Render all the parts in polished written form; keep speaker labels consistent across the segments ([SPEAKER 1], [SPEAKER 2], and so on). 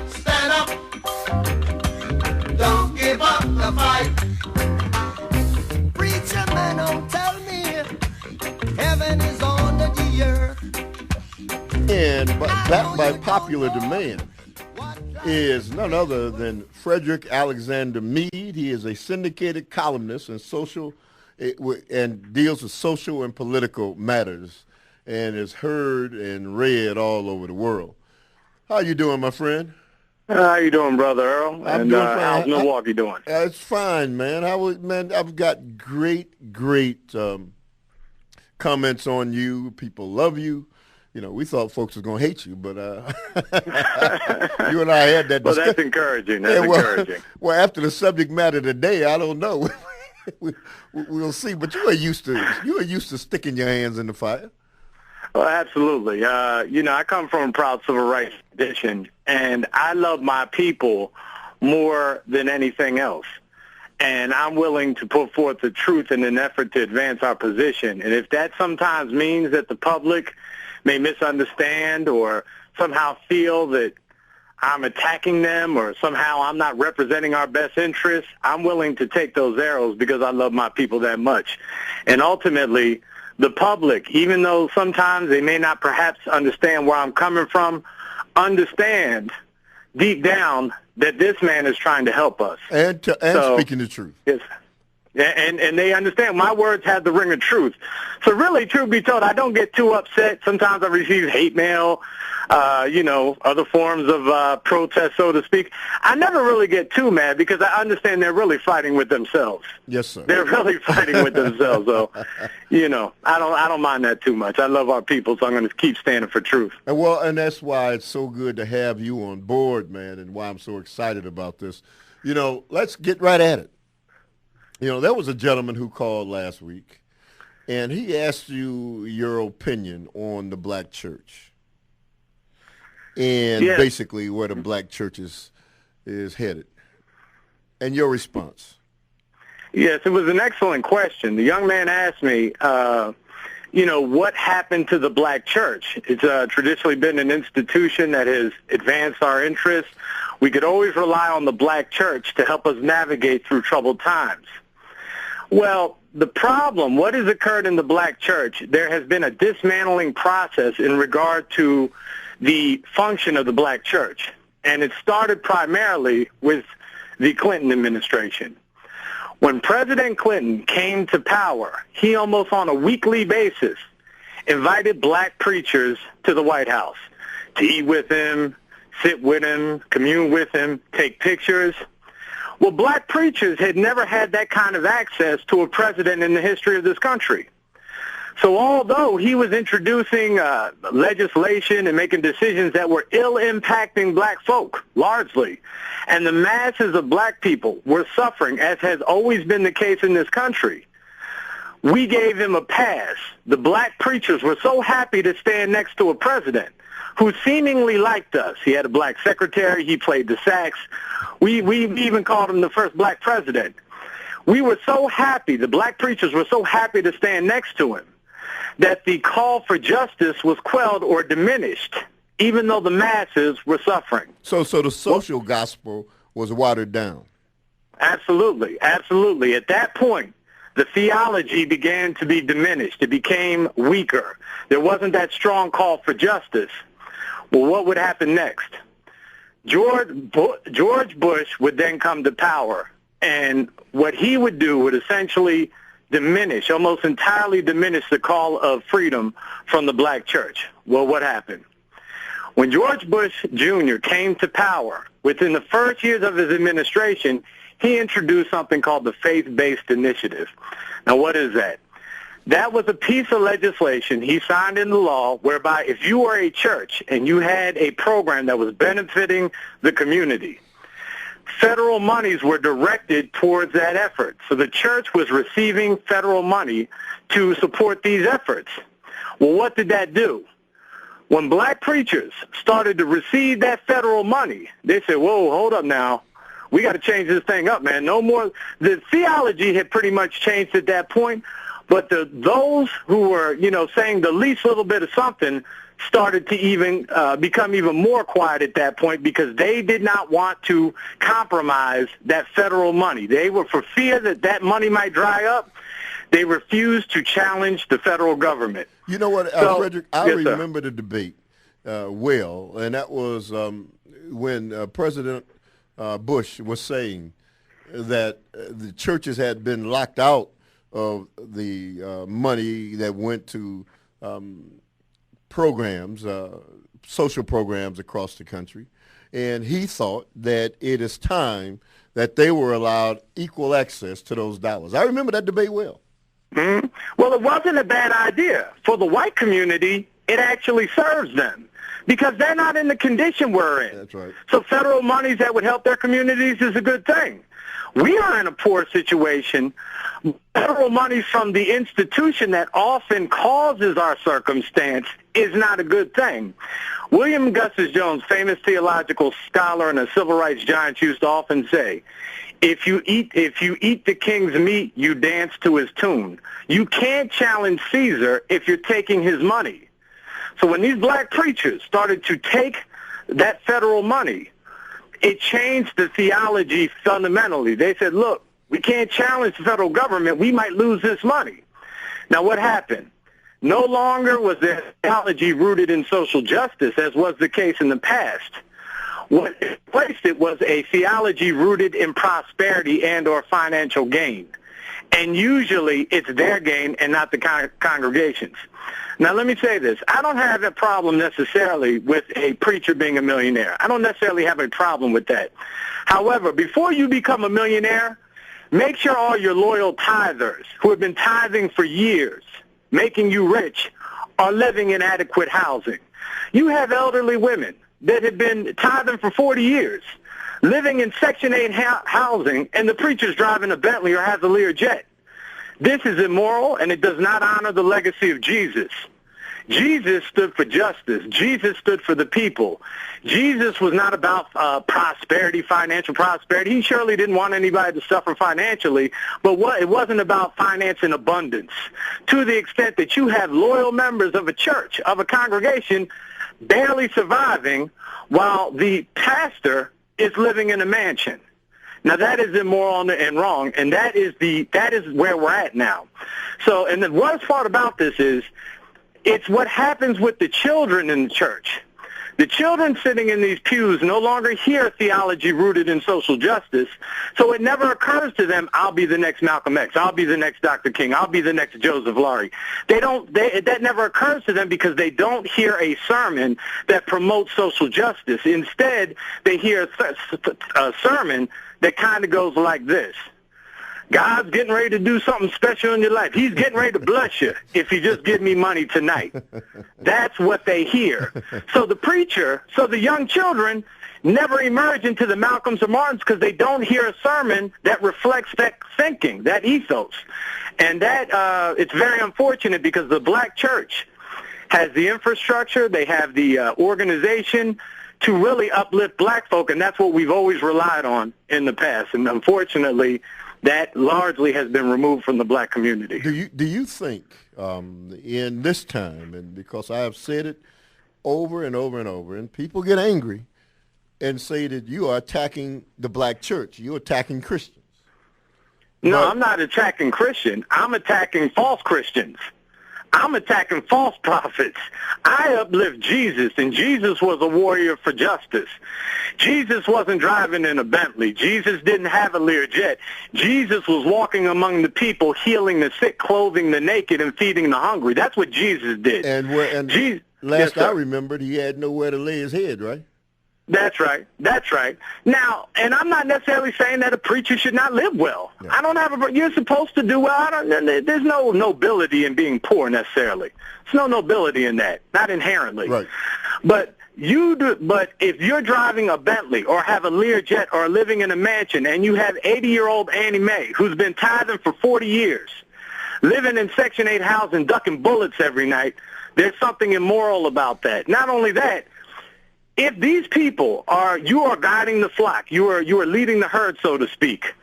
[SPEAKER 1] stand up. Don't give up the fight. Preacher man, don't tell me heaven is under the earth.
[SPEAKER 2] And backed by popular demand is none other than Frederick Alexander Meade. He is a syndicated columnist and deals with social and political matters and is heard and read all over the world. How you doing, my friend?
[SPEAKER 3] How you doing, Brother Earl?
[SPEAKER 2] I'm doing fine.
[SPEAKER 3] How's Milwaukee doing?
[SPEAKER 2] It's fine, man. I've got great comments on you. People love you. You know, we thought folks was going to hate you, but you and I had that discussion.
[SPEAKER 3] Well, that's encouraging. Encouraging.
[SPEAKER 2] Well, after the subject matter today, I don't know. We'll see. But you are used to sticking your hands in the fire.
[SPEAKER 3] Well, absolutely. I come from a proud civil rights tradition, and I love my people more than anything else. And I'm willing to put forth the truth in an effort to advance our position. And if that sometimes means that the public may misunderstand or somehow feel that I'm attacking them or somehow I'm not representing our best interests, I'm willing to take those arrows because I love my people that much. And ultimately, the public, even though sometimes they may not perhaps understand where I'm coming from, understand deep down that this man is trying to help us.
[SPEAKER 2] And speaking the truth.
[SPEAKER 3] Yes. And they understand my words have the ring of truth. So really, truth be told, I don't get too upset. Sometimes I receive hate mail, other forms of protest, so to speak. I never really get too mad because I understand they're really fighting with themselves.
[SPEAKER 2] Yes, sir.
[SPEAKER 3] They're really fighting with themselves. So, I don't mind that too much. I love our people, so I'm going to keep standing for truth.
[SPEAKER 2] And that's why it's so good to have you on board, man, and why I'm so excited about this. Let's get right at it. There was a gentleman who called last week, and he asked you your opinion on the black church and basically where the black church is headed, and your response.
[SPEAKER 3] Yes, it was an excellent question. The young man asked me, what happened to the black church? It's traditionally been an institution that has advanced our interests. We could always rely on the black church to help us navigate through troubled times. Well, the problem, what has occurred in the black church, there has been a dismantling process in regard to the function of the black church. And it started primarily with the Clinton administration. When President Clinton came to power, he almost on a weekly basis invited black preachers to the White House to eat with him, sit with him, commune with him, take pictures. Well, black preachers had never had that kind of access to a president in the history of this country. So although he was introducing legislation and making decisions that were ill-impacting black folk, largely, and the masses of black people were suffering, as has always been the case in this country, we gave him a pass. The black preachers were so happy to stand next to a president who seemingly liked us. He had a black secretary. He played the sax. We even called him the first black president. We were so happy, the black preachers were so happy to stand next to him, that the call for justice was quelled or diminished, even though the masses were suffering.
[SPEAKER 2] So the social gospel was watered down.
[SPEAKER 3] Absolutely, absolutely. At that point, the theology began to be diminished. It became weaker. There wasn't that strong call for justice. Well, what would happen next? George Bush would then come to power, and what he would do would essentially diminish, almost entirely diminish the call of freedom from the black church. Well, what happened? When George Bush Jr. came to power, within the first years of his administration, he introduced something called the Faith-Based Initiative. Now, what is that? That was a piece of legislation he signed into law whereby if you were a church and you had a program that was benefiting the community, federal monies were directed towards that effort. So the church was receiving federal money to support these efforts. Well, what did that do? When black preachers started to receive that federal money, they said, whoa, hold up now. We got to change this thing up, man. No more. The theology had pretty much changed at that point. But those who were, saying the least little bit of something started to even become even more quiet at that point because they did not want to compromise that federal money. They were, for fear that that money might dry up, they refused to challenge the federal government.
[SPEAKER 2] You know what, Frederick, I remember the debate well, and that was when President Bush was saying that the churches had been locked out of the money that went to programs, social programs across the country. And he thought that it is time that they were allowed equal access to those dollars. I remember that debate well.
[SPEAKER 3] Mm-hmm. Well, it wasn't a bad idea. For the white community, it actually serves them because they're not in the condition we're in.
[SPEAKER 2] That's right.
[SPEAKER 3] So federal monies that would help their communities is a good thing. We are in a poor situation. Federal money from the institution that often causes our circumstance is not a good thing. William Augustus Jones, famous theological scholar and a civil rights giant, used to often say, if you eat the king's meat, you dance to his tune. You can't challenge Caesar if you're taking his money. So when these black preachers started to take that federal money, it changed the theology fundamentally. They said, look, we can't challenge the federal government. We might lose this money. Now, what happened? No longer was their theology rooted in social justice, as was the case in the past. What replaced it was a theology rooted in prosperity and or financial gain. And usually it's their gain and not the congregation's. Now, let me say this. I don't have a problem necessarily with a preacher being a millionaire. I don't necessarily have a problem with that. However, before you become a millionaire, make sure all your loyal tithers who have been tithing for years, making you rich, are living in adequate housing. You have elderly women that have been tithing for 40 years, living in Section 8 housing, and the preacher's driving a Bentley or has a Learjet. This is immoral, and it does not honor the legacy of Jesus. Jesus stood for justice. Jesus stood for the people. Jesus was not about prosperity, financial prosperity. He surely didn't want anybody to suffer financially, but it wasn't about finance in abundance. To the extent that you have loyal members of a church, of a congregation, barely surviving while the pastor is living in a mansion. Now, that is immoral and wrong, and that is where we're at now. So, and the worst part about this is it's what happens with the children in the church. The children sitting in these pews no longer hear theology rooted in social justice, so it never occurs to them, I'll be the next Malcolm X, I'll be the next Dr. King, I'll be the next Joseph Laurie. That never occurs to them because they don't hear a sermon that promotes social justice. Instead, they hear a sermon that kind of goes like this. God's getting ready to do something special in your life. He's getting ready to bless you if you just give me money tonight. That's what they hear. So the young children never emerge into the Malcolms or Martins because they don't hear a sermon that reflects that thinking, that ethos. And that it's very unfortunate because the black church has the infrastructure, they have the organization to really uplift black folk, and that's what we've always relied on in the past. And unfortunately, that largely has been removed from the black community.
[SPEAKER 2] Do you think in this time, and because I have said it over and over and over, and people get angry and say that you are attacking the black church, you're attacking Christians?
[SPEAKER 3] No, I'm not attacking Christians. I'm attacking false Christians. I'm attacking false prophets. I uplift Jesus, and Jesus was a warrior for justice. Jesus wasn't driving in a Bentley. Jesus didn't have a Learjet. Jesus was walking among the people, healing the sick, clothing the naked, and feeding the hungry. That's what Jesus did.
[SPEAKER 2] Last I remembered, he had nowhere to lay his head, right?
[SPEAKER 3] That's right. That's right. Now, and I'm not necessarily saying that a preacher should not live well. Yeah. I don't have you're supposed to do well. There's no nobility in being poor necessarily. There's no nobility in that, not inherently.
[SPEAKER 2] Right.
[SPEAKER 3] But if you're driving a Bentley or have a Learjet or living in a mansion and you have 80-year-old Annie Mae who's been tithing for 40 years, living in Section 8 housing, ducking bullets every night, there's something immoral about that. Not only that, if these people you are guiding the flock, you are leading the herd, so to speak,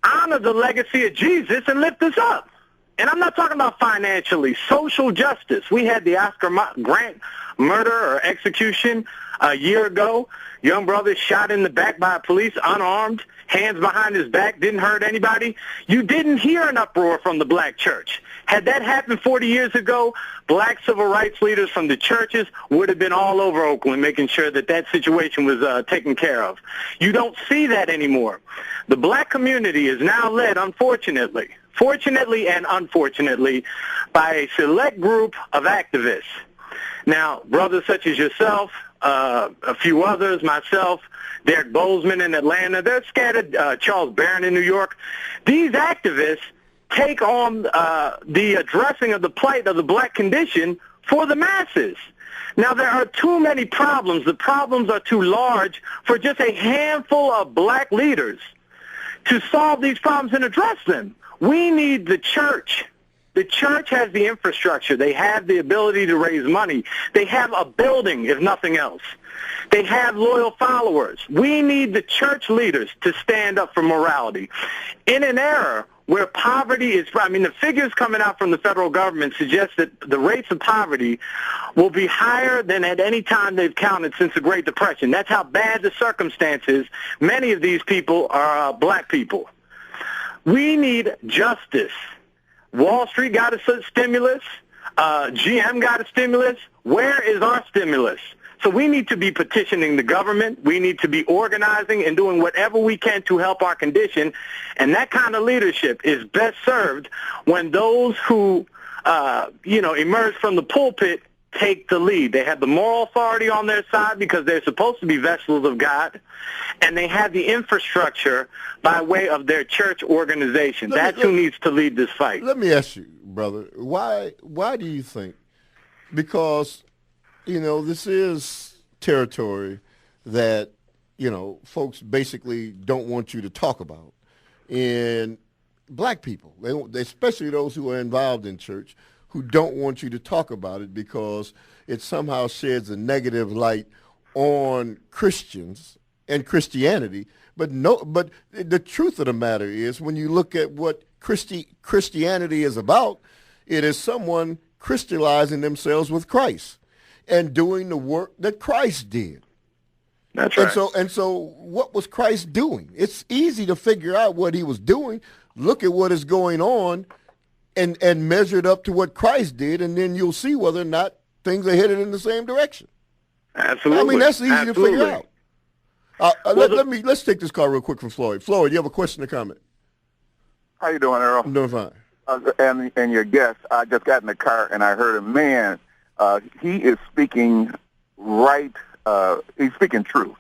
[SPEAKER 3] honor the legacy of Jesus and lift us up. And I'm not talking about financially, social justice. We had the Oscar Grant murder or execution a year ago. Young brother shot in the back by police, unarmed, hands behind his back, didn't hurt anybody. You didn't hear an uproar from the black church. Had that happened 40 years ago, black civil rights leaders from the churches would have been all over Oakland making sure that that situation was taken care of. You don't see that anymore. The black community is now led, fortunately and unfortunately, by a select group of activists. Now, brothers such as yourself, a few others, myself, Derek Bozeman in Atlanta, they're scattered, Charles Barron in New York. These activists take on the addressing of the plight of the black condition for the masses. Now, there are too many problems. The problems are too large for just a handful of black leaders to solve these problems and address them. We need the church. The church has the infrastructure. They have the ability to raise money. They have a building, if nothing else. They have loyal followers. We need the church leaders to stand up for morality. In an era where poverty is, the figures coming out from the federal government suggest that the rates of poverty will be higher than at any time they've counted since the Great Depression. That's how bad the circumstances. Many of these people are black people. We need justice. Wall Street got a stimulus. GM got a stimulus. Where is our stimulus? So we need to be petitioning the government. We need to be organizing and doing whatever we can to help our condition. And that kind of leadership is best served when those who, emerge from the pulpit take the lead. They have the moral authority on their side because they're supposed to be vessels of God, and they have the infrastructure by way of their church organization. That's who needs to lead this fight.
[SPEAKER 2] Let me ask you, brother, why do you think? Because, this is territory that, folks basically don't want you to talk about. And black people, they especially those who are involved in church, who don't want you to talk about it because it somehow sheds a negative light on Christians and Christianity. But the truth of the matter is, when you look at what Christianity is about, it is someone crystallizing themselves with Christ and doing the work that Christ did.
[SPEAKER 3] That's right.
[SPEAKER 2] And so what was Christ doing? It's easy to figure out what he was doing. Look at what is going on and measure it up to what Christ did, and then you'll see whether or not things are headed in the same direction.
[SPEAKER 3] Absolutely.
[SPEAKER 2] That's easy to figure out. Let's take this call real quick from Floyd. Floyd, you have a question or comment?
[SPEAKER 4] How you doing, Earl?
[SPEAKER 2] I'm doing fine.
[SPEAKER 4] And your guest, I just got in the car and I heard a man. He is speaking right. He's speaking truth.